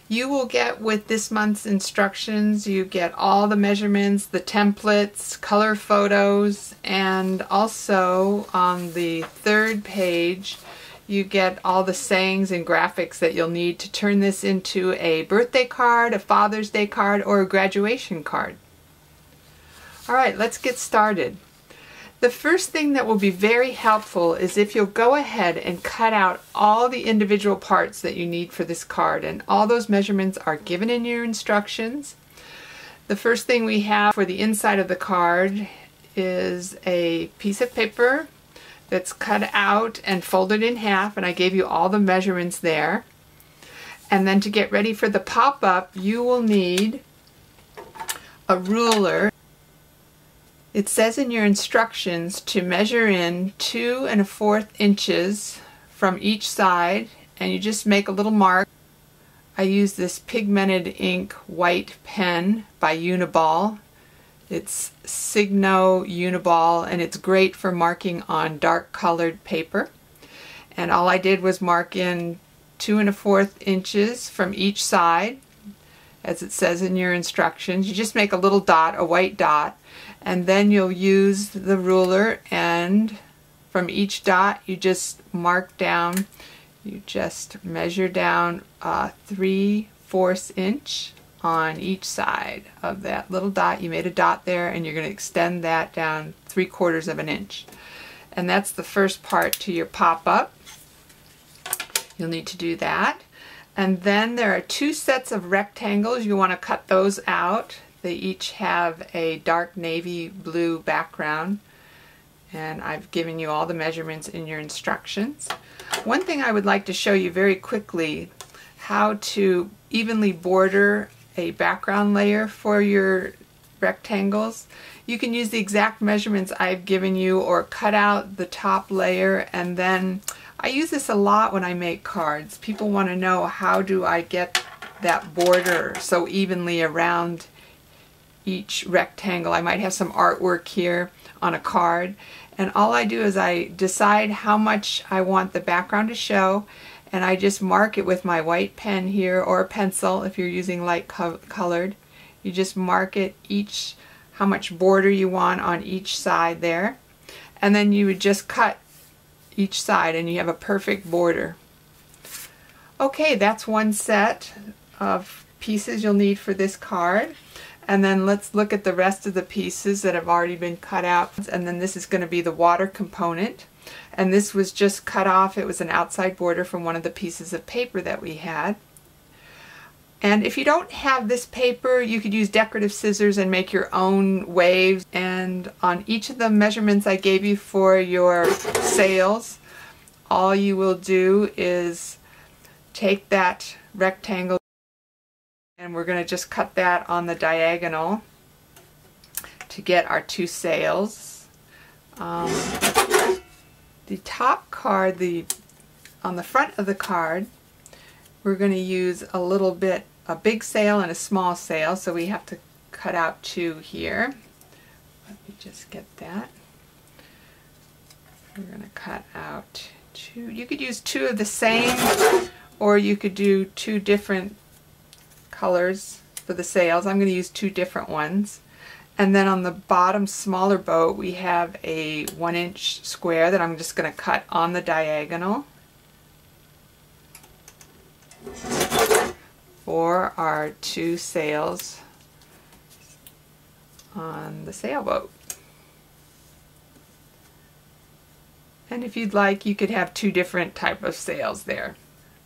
You will get, with this month's instructions, you get all the measurements, the templates, color photos, and also on the third page you get all the sayings and graphics that you'll need to turn this into a birthday card, a Father's Day card, or a graduation card. Alright, let's get started. The first thing that will be very helpful is if you'll go ahead and cut out all the individual parts that you need for this card, and all those measurements are given in your instructions. The first thing we have for the inside of the card is a piece of paper that's cut out and folded in half, and I gave you all the measurements there. And then to get ready for the pop-up, you will need a ruler. It says in your instructions to measure in 2 1/4 inches from each side, and you just make a little mark. I use this pigmented ink white pen by Uniball. It's Signo Uniball, and it's great for marking on dark colored paper. And all I did was mark in 2 1/4 inches from each side, as it says in your instructions. You just make a little dot, a white dot, and then you'll use the ruler, and from each dot you just mark down, you just measure down 3/4 inch on each side of that little dot. You made a dot there, and you're going to extend that down 3/4 of an inch. And that's the first part to your pop-up. You'll need to do that. And then there are 2 sets of rectangles. You want to cut those out. They each have a dark navy blue background, and I've given you all the measurements in your instructions. One thing I would like to show you very quickly, how to evenly border a background layer for your rectangles. You can use the exact measurements I've given you, or cut out the top layer, and then I use this a lot when I make cards. People want to know, how do I get that border so evenly around each rectangle? I might have some artwork here on a card, and all I do is I decide how much I want the background to show, and I just mark it with my white pen here, or a pencil if you're using light colored. You just mark it each, how much border you want on each side there, and then you would just cut each side and you have a perfect border. Okay, that's one set of pieces you'll need for this card. And then let's look at the rest of the pieces that have already been cut out. And then this is going to be the water component. And this was just cut off. It was an outside border from one of the pieces of paper that we had. And if you don't have this paper, you could use decorative scissors and make your own waves. And on each of the measurements I gave you for your sails, all you will do is take that rectangle, and we're going to just cut that on the diagonal to get our 2 sails. The top card, on the front of the card, we're going to use a big sail and a small sail, so we have to cut out 2 here. Let me just get that. We're going to cut out 2. You could use 2 of the same, or you could do 2 different colors for the sails. I'm going to use 2 different ones. And then on the bottom smaller boat, we have a 1-inch square that I'm just going to cut on the diagonal for our 2 sails on the sailboat. And if you'd like, you could have 2 different type of sails there.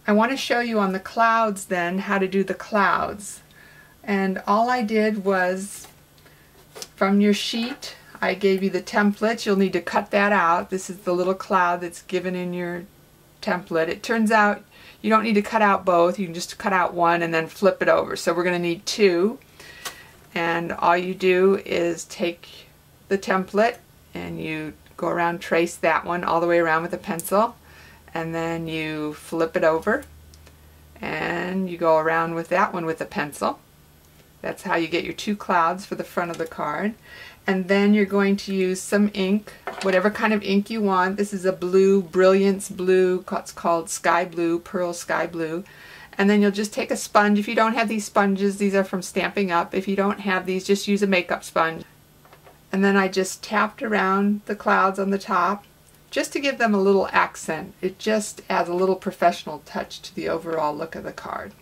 I want to show you on the clouds then how to do the clouds. And all I did was, from your sheet, I gave you the template. You'll need to cut that out. This is the little cloud that's given in your template. It turns out you don't need to cut out both. You can just cut out one and then flip it over. So we're going to need 2. And all you do is take the template and you go around, trace that one all the way around with a pencil, and then you flip it over and you go around with that one with a pencil. That's how you get your 2 clouds for the front of the card. And then you're going to use some ink, whatever kind of ink you want. This is a blue, Brilliance blue, it's called Sky Blue, Pearl Sky Blue. And then you'll just take a sponge. If you don't have these sponges, these are from Stamping Up. If you don't have these, just use a makeup sponge. And then I just tapped around the clouds on the top just to give them a little accent. It just adds a little professional touch to the overall look of the card.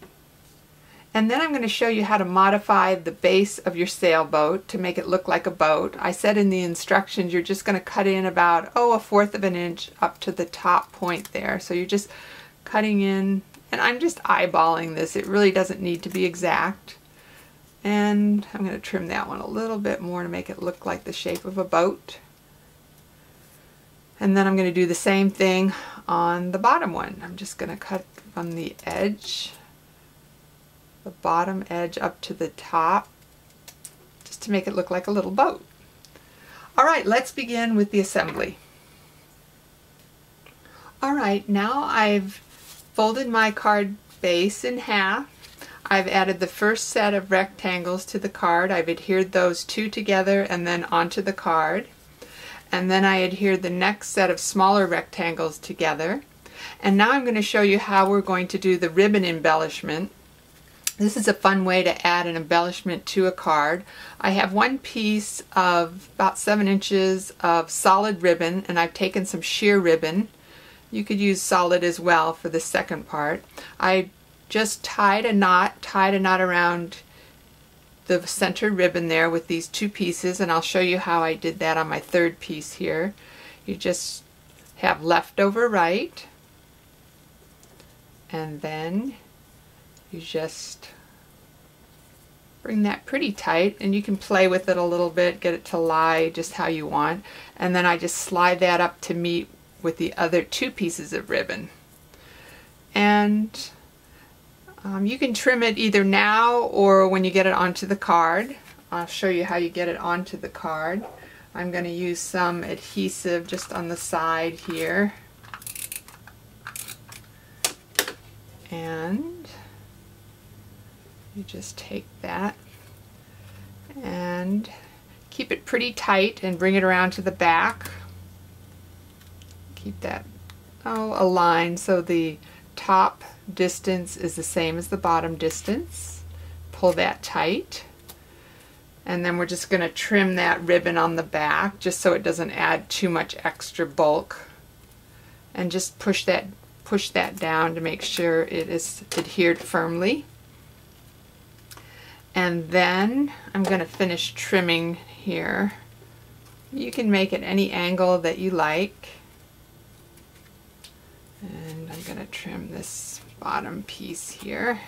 And then I'm going to show you how to modify the base of your sailboat to make it look like a boat. I said in the instructions you're just going to cut in about, a 1/4 of an inch up to the top point there. So you're just cutting in, and I'm just eyeballing this. It really doesn't need to be exact. And I'm going to trim that one a little bit more to make it look like the shape of a boat. And then I'm going to do the same thing on the bottom one. I'm just going to cut from the edge, the bottom edge up to the top, just to make it look like a little boat. Alright, let's begin with the assembly. Alright, now I've folded my card base in half. I've added the first set of rectangles to the card. I've adhered those two together and then onto the card. And then I adhered the next set of smaller rectangles together. And now I'm going to show you how we're going to do the ribbon embellishment. This is a fun way to add an embellishment to a card. I have one piece of about 7 inches of solid ribbon, and I've taken some sheer ribbon. You could use solid as well for the second part. I just tied a knot around the center ribbon there with these 2 pieces, and I'll show you how I did that on my third piece here. You just have left over right, and then you just bring that pretty tight, and you can play with it a little bit, get it to lie just how you want, and then I just slide that up to meet with the other 2 pieces of ribbon. And you can trim it either now or when you get it onto the card. I'll show you how you get it onto the card. I'm going to use some adhesive just on the side here. And you just take that and keep it pretty tight and bring it around to the back. Keep that aligned so the top distance is the same as the bottom distance. Pull that tight, and then we're just going to trim that ribbon on the back just so it doesn't add too much extra bulk, and just push that down to make sure it is adhered firmly. And then I'm going to finish trimming here. You can make it any angle that you like. And I'm going to trim this bottom piece here.